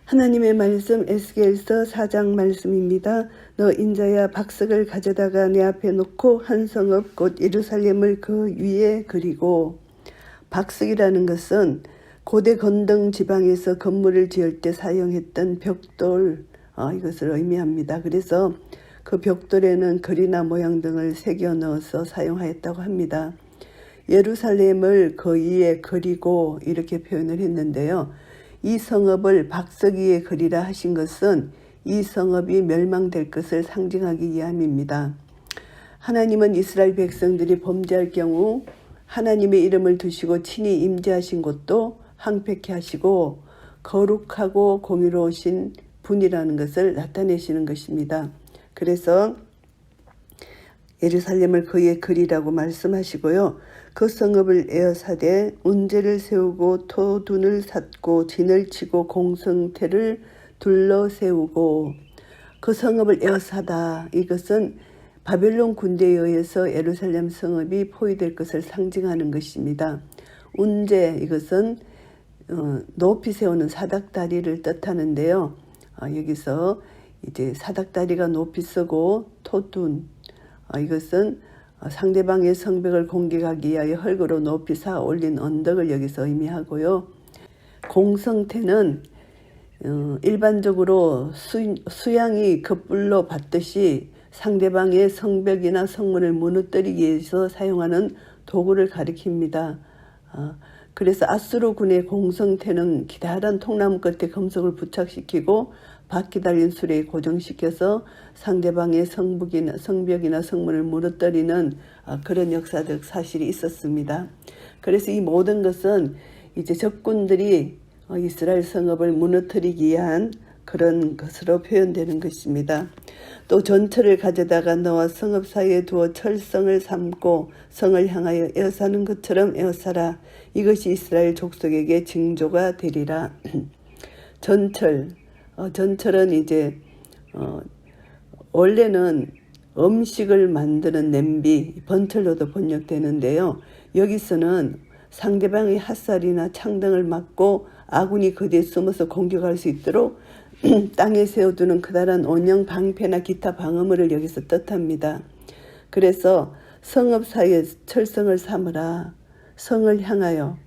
하나님의 말씀 에스겔서 4장 말씀입니다. 너 인자야 박석을 가져다가 내 앞에 놓고 한 성읍 곧 예루살렘을 그 위에 그리고, 박석이라는 것은 고대 건동 지방에서 건물을 지을 때 사용했던 벽돌, 이것을 의미합니다. 그래서 그 벽돌에는 글이나 모양 등을 새겨 넣어서 사용하였다고 합니다. 예루살렘을 그 위에 그리고 이렇게 표현을 했는데요. 이 성읍을 박석 위에 그리라 하신 것은 이 성읍이 멸망될 것을 상징하기 위함입니다. 하나님은 이스라엘 백성들이 범죄할 경우 하나님의 이름을 두시고 친히 임재하신 곳도 황폐케 하시고 거룩하고 공의로우신 분이라는 것을 나타내시는 것입니다. 그래서 예루살렘을 그의 그리라고 말씀하시고요. 그 성읍을 에워싸되 운제를 세우고 토둔을 샀고 진을 치고 공성태를 둘러 세우고, 그 성읍을 에워싸다, 이것은 바벨론 군대에 의해서 예루살렘 성읍이 포위될 것을 상징하는 것입니다. 운제, 이것은 높이 세우는 사닥다리를 뜻하는데요. 여기서 이제 사닥다리가 높이 서고, 토둔, 이것은 상대방의 성벽을 공격하기 위하여 흙으로 높이 쌓아 올린 언덕을 여기서 의미하고요. 공성태는 일반적으로 수양이 급불로 받듯이 상대방의 성벽이나 성문을 무너뜨리기 위해서 사용하는 도구를 가리킵니다. 그래서 아수르군의 공성태는 기다란 통나무 끝에 금속을 부착시키고 바퀴 달린 수레에 고정시켜서 상대방의 성벽이나 성문을 무너뜨리는 그런 역사적 사실이 있었습니다. 그래서 이 모든 것은 이제 적군들이 이스라엘 성읍을 무너뜨리기 위한 그런 것으로 표현되는 것입니다. 또 전철을 가져다가 너와 성읍 사이에 두어 철성을 삼고 성을 향하여 에워싸는 것처럼 에워싸라. 이것이 이스라엘 족속에게 징조가 되리라. 전철은 이제 원래는 음식을 만드는 냄비, 번철로도 번역되는데요. 여기서는 상대방의 핫살이나 창등을 막고 아군이 그대에 숨어서 공격할 수 있도록 땅에 세워두는 커다란 원형 방패나 기타 방어물을 여기서 뜻합니다. 그래서 성읍 사이에 철성을 삼으라. 성을 향하여,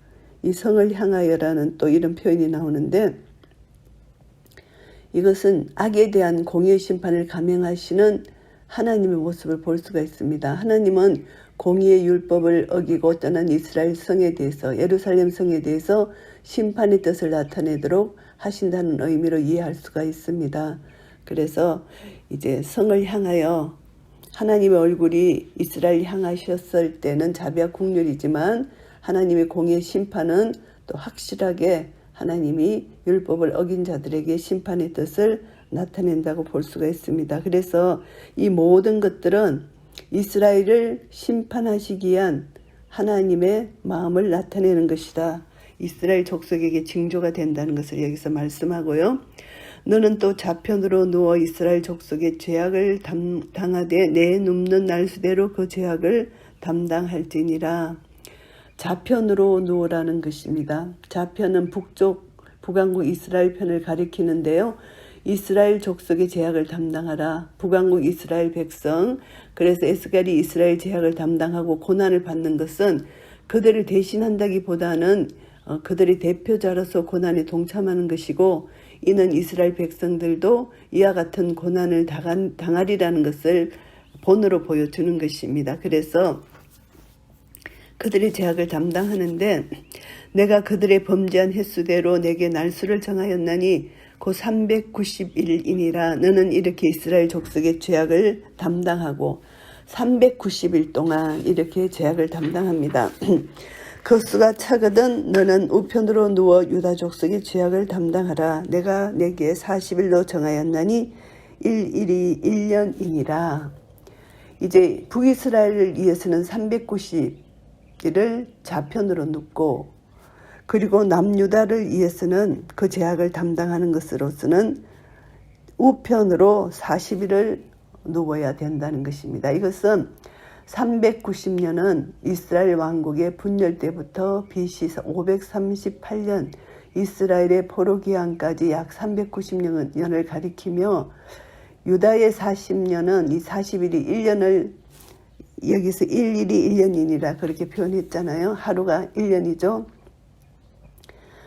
이 성을 향하여라는 또 이런 표현이 나오는데, 이것은 악에 대한 공의 심판을 감행하시는 하나님의 모습을 볼 수가 있습니다. 하나님은 공의의 율법을 어기고 떠난 이스라엘 성에 대해서, 예루살렘 성에 대해서 심판의 뜻을 나타내도록 하신다는 의미로 이해할 수가 있습니다. 그래서 이제 성을 향하여, 하나님의 얼굴이 이스라엘 향하셨을 때는 자비와 국률이지만 하나님의 공의의 심판은 또 확실하게 하나님이 율법을 어긴 자들에게 심판의 뜻을 나타낸다고 볼 수가 있습니다. 그래서 이 모든 것들은 이스라엘을 심판하시기 위한 하나님의 마음을 나타내는 것이다. 이스라엘 족속에게 징조가 된다는 것을 여기서 말씀하고요. 너는 또 좌편으로 누워 이스라엘 족속의 죄악을 당하되 내 눕는 날수대로 그 죄악을 담당할지니라. 좌편으로 누우라는 것입니다. 좌편은 북왕국 이스라엘 편을 가리키는데요. 이스라엘 족속의 죄악을 담당하라. 북왕국 이스라엘 백성, 그래서 에스겔이 이스라엘 죄악을 담당하고 고난을 받는 것은 그들을 대신한다기보다는 그들의 대표자로서 고난에 동참하는 것이고, 이는 이스라엘 백성들도 이와 같은 고난을 당하리라는 것을 본으로 보여주는 것입니다. 그래서 그들의 죄악을 담당하는데, 내가 그들의 범죄한 횟수대로 내게 날수를 정하였나니 곧 390일이니라. 너는 이렇게 이스라엘 족속의 죄악을 담당하고 390일 동안 이렇게 죄악을 담당합니다. 그 수가 차거든 너는 우편으로 누워 유다 족속의 죄악을 담당하라. 내가 내게 40일로 정하였나니 1일이 1년이니라. 이제 북이스라엘을 위해서는 390일을 좌편으로 눕고, 그리고 남유다를 위해서는 그 죄악을 담당하는 것으로서는 우편으로 40일을 누워야 된다는 것입니다. 이것은 390년은 이스라엘 왕국의 분열 때부터 BC 538년 이스라엘의 포로기한까지 약 390년을 가리키며 유다의 40년은 이 40일이 1년을 여기서 일일이 1년이니라 그렇게 표현했잖아요. 하루가 1년이죠.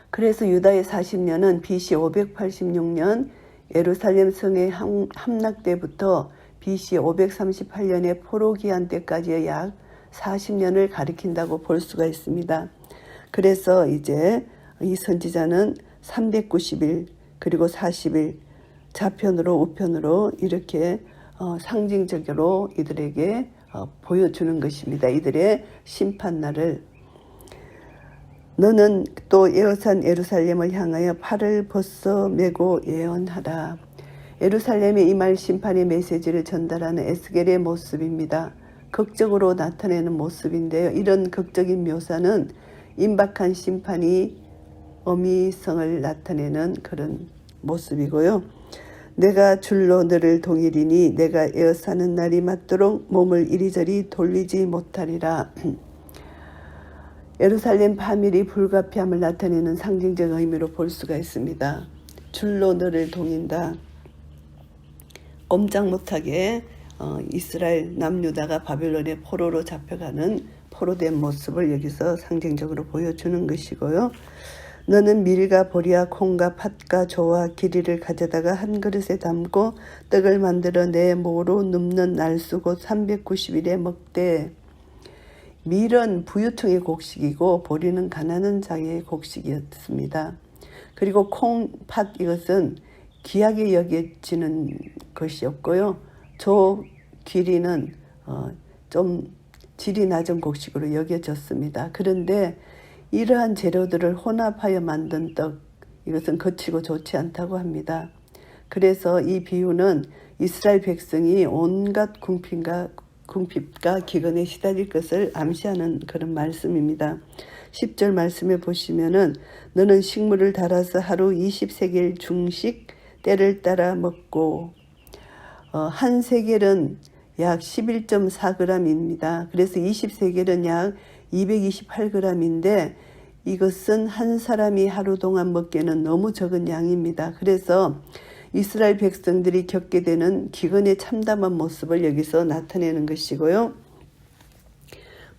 그래서 유다의 40년은 BC 586년 예루살렘 성의 함락 때부터 BC 538년의 포로기한 때까지의 약 40년을 가리킨다고 볼 수가 있습니다. 그래서 이제 이 선지자는 390일 그리고 40일 좌편으로 우편으로 이렇게 상징적으로 이들에게 보여주는 것입니다. 이들의 심판날을. 너는 또 에어산 예루살렘을 향하여 팔을 벗어 메고 예언하라. 예루살렘에 임할 심판의 메시지를 전달하는 에스겔의 모습입니다. 극적으로 나타내는 모습인데요. 이런 극적인 묘사는 임박한 심판이 어미성을 나타내는 그런 모습이고요. 내가 줄로 너를 동일이니 내가 에어사는 날이 맞도록 몸을 이리저리 돌리지 못하리라. 예루살렘 파멸이 불가피함을 나타내는 상징적 의미로 볼 수가 있습니다. 줄로 너를 동인다. 꼼짝 못하게 이스라엘 남유다가 바벨론의 포로로 잡혀가는 포로된 모습을 여기서 상징적으로 보여주는 것이고요. 너는 밀과 보리와 콩과 팥과 조와 기리를 가져다가 한 그릇에 담고 떡을 만들어 내 모로 눕는 날수 곧 390일에 먹되. 밀은 부유층의 곡식이고 보리는 가난한 자의 곡식이었습니다. 그리고 콩, 팥 이것은 귀하게 여겨지는 것이었고요. 조, 기리는 좀 질이 낮은 곡식으로 여겨졌습니다. 그런데 이러한 재료들을 혼합하여 만든 떡, 이것은 거치고 좋지 않다고 합니다. 그래서 이 비유는 이스라엘 백성이 온갖 궁핍과 기근에 시달릴 것을 암시하는 그런 말씀입니다. 10절 말씀에 보시면은 너는 식물을 달아서 하루 20세겔 중식 때를 따라 먹고 한 세겔은 약 11.4g입니다. 그래서 20세겔은 약 228g인데 이것은 한 사람이 하루 동안 먹기에는 너무 적은 양입니다. 그래서 이스라엘 백성들이 겪게 되는 기근의 참담한 모습을 여기서 나타내는 것이고요.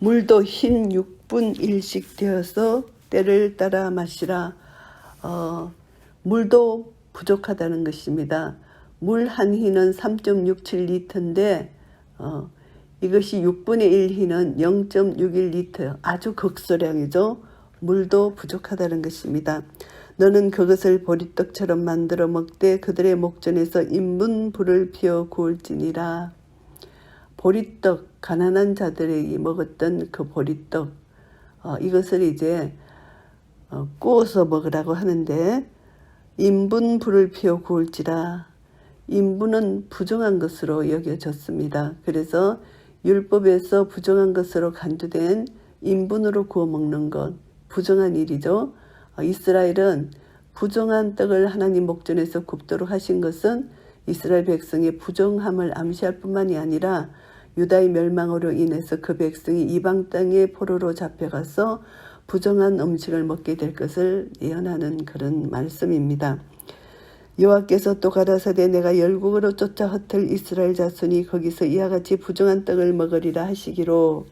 물도 흰 6분 1씩 되어서 때를 따라 마시라. 물도 부족하다는 것입니다. 물 한 흰은 3.67리터인데 이것이 6분의 1 흰은 0.61리터, 아주 극소량이죠. 물도 부족하다는 것입니다. 너는 그것을 보리떡처럼 만들어 먹되 그들의 목전에서 인분불을 피워 구울지니라. 보리떡, 가난한 자들이 먹었던 그 보리떡, 이것을 이제 구워서 먹으라고 하는데 인분불을 피워 구울지라. 인분은 부정한 것으로 여겨졌습니다. 그래서 율법에서 부정한 것으로 간주된 인분으로 구워 먹는 것, 부정한 일이죠. 이스라엘은 부정한 떡을 하나님 목전에서 굽도록 하신 것은 이스라엘 백성의 부정함을 암시할 뿐만이 아니라 유다의 멸망으로 인해서 그 백성이 이방 땅의 포로로 잡혀가서 부정한 음식을 먹게 될 것을 예언하는 그런 말씀입니다. 여호와께서 또 가라사대 내가 열국으로 쫓아 흩을 이스라엘 자손이 거기서 이와 같이 부정한 떡을 먹으리라 하시기로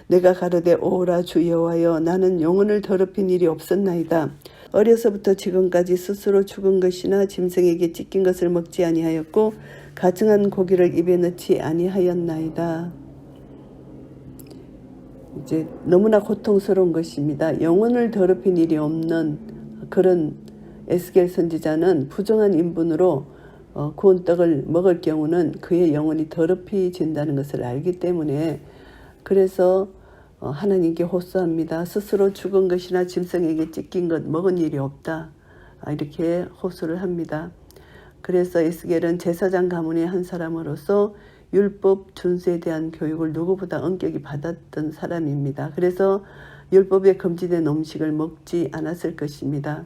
내가 가로되 오라 주 여호와여 나는 영혼을 더럽힌 일이 없었나이다. 어려서부터 지금까지 스스로 죽은 것이나 짐승에게 찢긴 것을 먹지 아니하였고 가증한 고기를 입에 넣지 아니하였나이다. 이제 너무나 고통스러운 것입니다. 영혼을 더럽힌 일이 없는 그런 에스겔 선지자는 부정한 인분으로 구운 떡을 먹을 경우는 그의 영혼이 더럽혀진다는 것을 알기 때문에 그래서 하나님께 호소합니다. 스스로 죽은 것이나 짐승에게 찢긴 것 먹은 일이 없다. 이렇게 호소를 합니다. 그래서 에스겔은 제사장 가문의 한 사람으로서 율법 준수에 대한 교육을 누구보다 엄격히 받았던 사람입니다. 그래서 율법에 금지된 음식을 먹지 않았을 것입니다.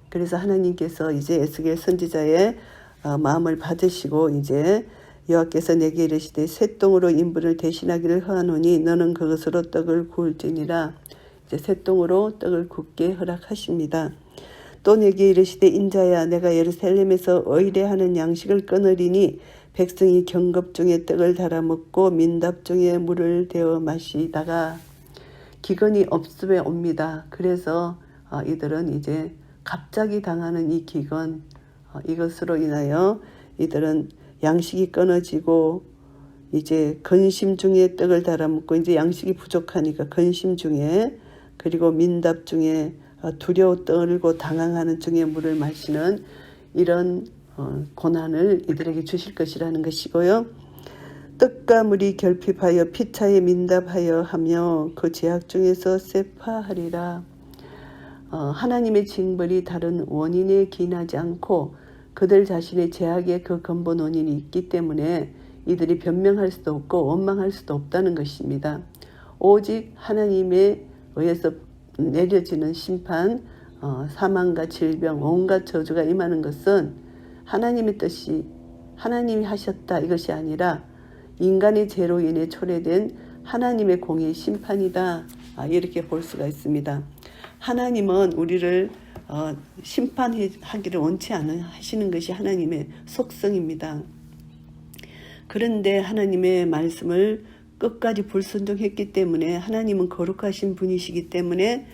그래서 하나님께서 이제 에스겔 선지자의 마음을 받으시고 이제 여호와께서 내게 이르시되 쇠똥으로 인분을 대신하기를 허하노니 너는 그것으로 떡을 구울지니라. 이제 쇠똥으로 떡을 굽게 허락하십니다. 또 내게 이르시되 인자야 내가 예루살렘에서 의뢰하는 양식을 끊으리니 백성이 경겁 중에 떡을 달아 먹고 민답 중에 물을 데워 마시다가 기근이 없음에 옵니다. 그래서 이들은 이제 갑자기 당하는 이 기근, 이것으로 인하여 이들은 양식이 끊어지고 이제 근심 중에 떡을 달아 먹고 이제 양식이 부족하니까 근심 중에, 그리고 민답 중에 두려워 떨고 당황하는 중에 물을 마시는 이런 고난을 이들에게 주실 것이라는 것이고요. 떡과 물이 결핍하여 피차에 민답하여 하며 그 제약 중에서 쇠파하리라. 하나님의 징벌이 다른 원인에 기인하지 않고 그들 자신의 제약에 그 근본 원인이 있기 때문에 이들이 변명할 수도 없고 원망할 수도 없다는 것입니다. 오직 하나님에 의해서 내려지는 심판, 사망과 질병, 온갖 저주가 임하는 것은 하나님의 뜻이, 하나님이 하셨다 이것이 아니라 인간의 죄로 인해 초래된 하나님의 공의의 심판이다. 이렇게 볼 수가 있습니다. 하나님은 우리를 심판하기를 원치 않으 하시는 것이 하나님의 속성입니다. 그런데 하나님의 말씀을 끝까지 불순종했기 때문에 하나님은 거룩하신 분이시기 때문에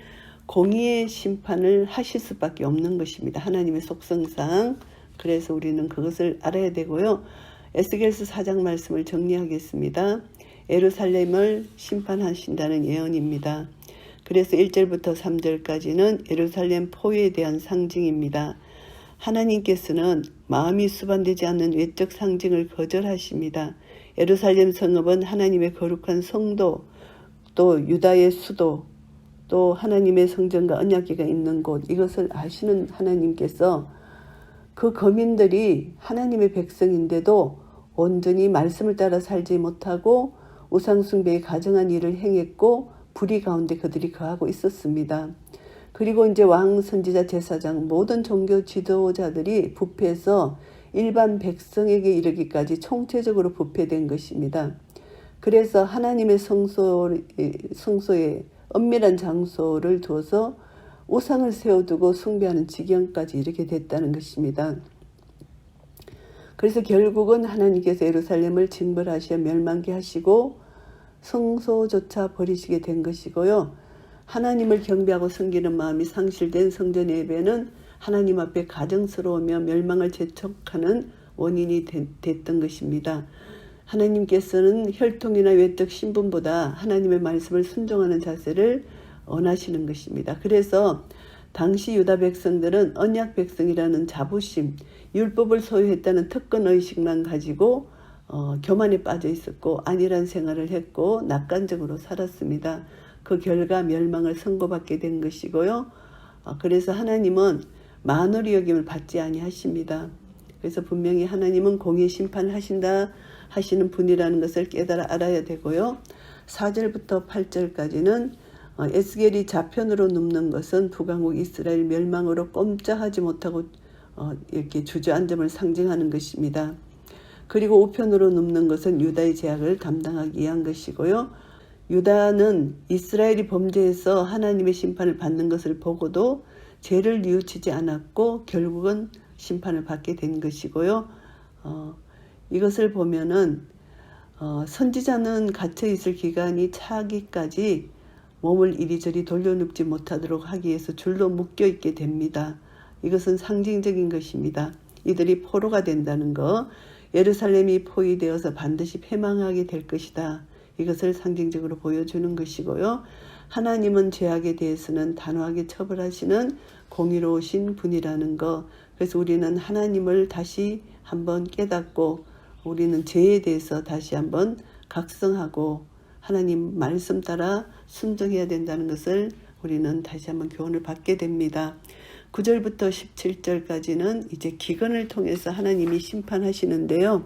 공의의 심판을 하실 수밖에 없는 것입니다. 하나님의 속성상. 그래서 우리는 그것을 알아야 되고요. 에스겔서 4장 말씀을 정리하겠습니다. 예루살렘을 심판하신다는 예언입니다. 그래서 1절부터 3절까지는 예루살렘 포위에 대한 상징입니다. 하나님께서는 마음이 수반되지 않는 외적 상징을 거절하십니다. 예루살렘 성읍은 하나님의 거룩한 성도, 또 유다의 수도, 또 하나님의 성전과 언약궤가 있는 곳, 이것을 아시는 하나님께서 그 거민들이 하나님의 백성인데도 온전히 말씀을 따라 살지 못하고 우상숭배에 가증한 일을 행했고 불의 가운데 그들이 거하고 있었습니다. 그리고 이제 왕, 선지자, 제사장, 모든 종교 지도자들이 부패해서 일반 백성에게 이르기까지 총체적으로 부패된 것입니다. 그래서 하나님의 성소에 엄밀한 장소를 두어서 우상을 세워두고 숭배하는 지경까지 이르게 됐다는 것입니다. 그래서 결국은 하나님께서 예루살렘을 징벌하시어 멸망케 하시고 성소조차 버리시게 된 것이고요. 하나님을 경배하고 섬기는 마음이 상실된 성전 예배는 하나님 앞에 가증스러우며 멸망을 재촉하는 원인이 됐던 것입니다. 하나님께서는 혈통이나 외적 신분보다 하나님의 말씀을 순종하는 자세를 원하시는 것입니다. 그래서 당시 유다 백성들은 언약 백성이라는 자부심, 율법을 소유했다는 특권의식만 가지고 교만에 빠져 있었고 안일한 생활을 했고 낙관적으로 살았습니다. 그 결과 멸망을 선고받게 된 것이고요. 그래서 하나님은 만월의 여김을 받지 아니하십니다. 그래서 분명히 하나님은 공의 심판을 하신다 하시는 분이라는 것을 깨달아 알아야 되고요. 4절부터 8절까지는 에스겔이 좌편으로 눕는 것은 북왕국 이스라엘 멸망으로 꼼짝하지 못하고 이렇게 주저앉음을 상징하는 것입니다. 그리고 우편으로 눕는 것은 유다의 죄악을 감당하기 위한 것이고요. 유다는 이스라엘이 범죄해서 하나님의 심판을 받는 것을 보고도 죄를 뉘우치지 않았고 결국은 심판을 받게 된 것이고요. 이것을 보면은 선지자는 갇혀있을 기간이 차기까지 몸을 이리저리 돌려눕지 못하도록 하기 위해서 줄로 묶여있게 됩니다. 이것은 상징적인 것입니다. 이들이 포로가 된다는 것, 예루살렘이 포위되어서 반드시 패망하게 될 것이다. 이것을 상징적으로 보여주는 것이고요. 하나님은 죄악에 대해서는 단호하게 처벌하시는 공의로우신 분이라는 것. 그래서 우리는 하나님을 다시 한번 깨닫고 우리는 죄에 대해서 다시 한번 각성하고 하나님 말씀 따라 순종해야 된다는 것을 우리는 다시 한번 교훈을 받게 됩니다. 9절부터 17절까지는 이제 기근을 통해서 하나님이 심판하시는데요.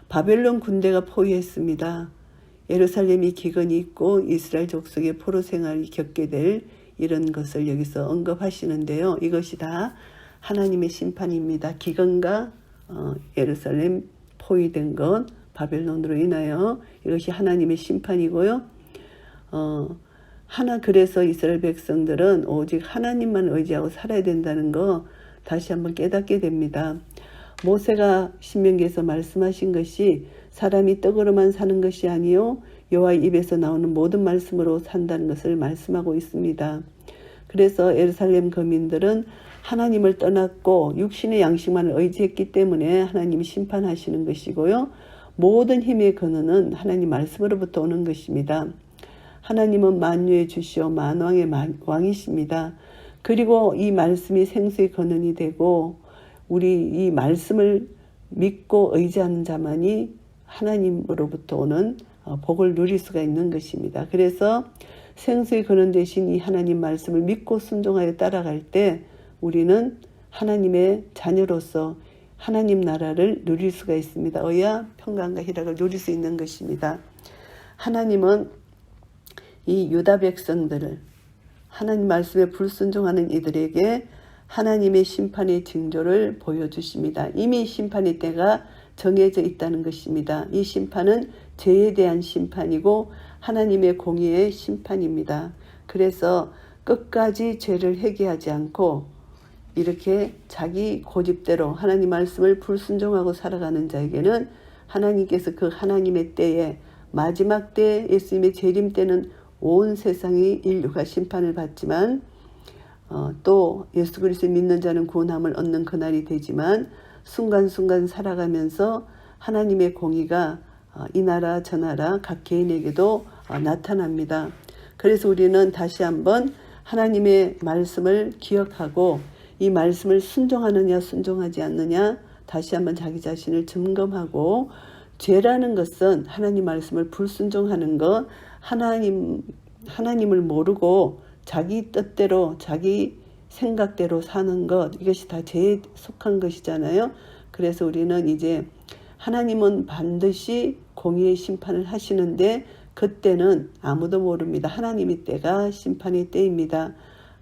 바벨론 군대가 포위했습니다. 예루살렘이 기근이 있고 이스라엘 족속의 포로 생활이 겪게 될 이런 것을 여기서 언급하시는데요. 이것이 다 하나님의 심판입니다. 기근과 예루살렘 포위된 것, 바벨론으로 인하여 이것이 하나님의 심판이고요. 그래서 이스라엘 백성들은 오직 하나님만 의지하고 살아야 된다는 거 다시 한번 깨닫게 됩니다. 모세가 신명기에서 말씀하신 것이 사람이 떡으로만 사는 것이 아니요 여호와의 입에서 나오는 모든 말씀으로 산다는 것을 말씀하고 있습니다. 그래서 예루살렘 거민들은 하나님을 떠났고 육신의 양식만을 의지했기 때문에 하나님이 심판하시는 것이고요. 모든 힘의 근원은 하나님 말씀으로부터 오는 것입니다. 하나님은 만유의 주시오 만왕의 왕이십니다. 그리고 이 말씀이 생수의 근원이 되고 우리 이 말씀을 믿고 의지하는 자만이 하나님으로부터 오는 복을 누릴 수가 있는 것입니다. 그래서 생수의 근원 되신 이 하나님 말씀을 믿고 순종하여 따라갈 때 우리는 하나님의 자녀로서 하나님 나라를 누릴 수가 있습니다. 의와 평강과 희락을 누릴 수 있는 것입니다. 하나님은 이 유다 백성들을 하나님 말씀에 불순종하는 이들에게 하나님의 심판의 징조를 보여주십니다. 이미 심판의 때가 정해져 있다는 것입니다. 이 심판은 죄에 대한 심판이고 하나님의 공의의 심판입니다. 그래서 끝까지 죄를 회개하지 않고 이렇게 자기 고집대로 하나님 말씀을 불순종하고 살아가는 자에게는 하나님께서 그 하나님의 때에 마지막 때 예수님의 재림 때는 온 세상이 인류가 심판을 받지만 또 예수 그리스도를 믿는 자는 구원함을 얻는 그날이 되지만 순간순간 살아가면서 하나님의 공의가 이 나라 저 나라 각 개인에게도 나타납니다. 그래서 우리는 다시 한번 하나님의 말씀을 기억하고 이 말씀을 순종하느냐 순종하지 않느냐 다시 한번 자기 자신을 점검하고 죄라는 것은 하나님 말씀을 불순종하는 것 하나님을 모르고 자기 뜻대로 자기 생각대로 사는 것 이것이 다 죄에 속한 것이잖아요. 그래서 우리는 이제 하나님은 반드시 공의의 심판을 하시는데 그때는 아무도 모릅니다. 하나님의 때가 심판의 때입니다.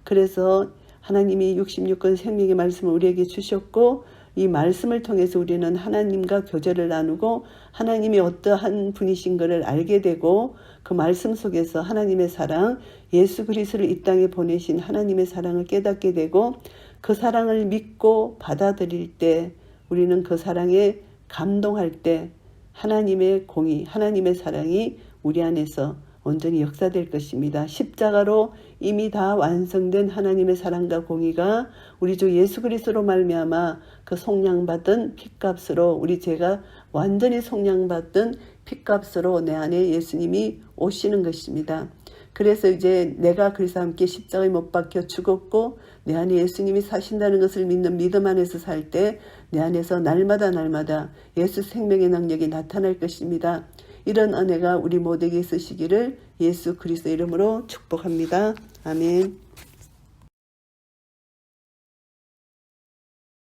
그래서 하나님이 66권 생명의 말씀을 우리에게 주셨고 이 말씀을 통해서 우리는 하나님과 교제를 나누고 하나님이 어떠한 분이신 것을 알게 되고 그 말씀 속에서 하나님의 사랑, 예수 그리스도를 이 땅에 보내신 하나님의 사랑을 깨닫게 되고 그 사랑을 믿고 받아들일 때 우리는 그 사랑에 감동할 때 하나님의 공의, 하나님의 사랑이 우리 안에서 온전히 역사될 것입니다. 십자가로 이미 다 완성된 하나님의 사랑과 공의가 우리 주 예수 그리스도로 말미암아 그 속량받은 핏값으로 우리 죄가 완전히 속량받은 핏값으로 내 안에 예수님이 오시는 것입니다. 그래서 이제 내가 그리스도와 함께 십자가에 못 박혀 죽었고 내 안에 예수님이 사신다는 것을 믿는 믿음 안에서 살 때 내 안에서 날마다 예수 생명의 능력이 나타날 것입니다. 이런 은혜가 우리 모두에게 있으시기를 예수 그리스도 이름으로 축복합니다. 아멘.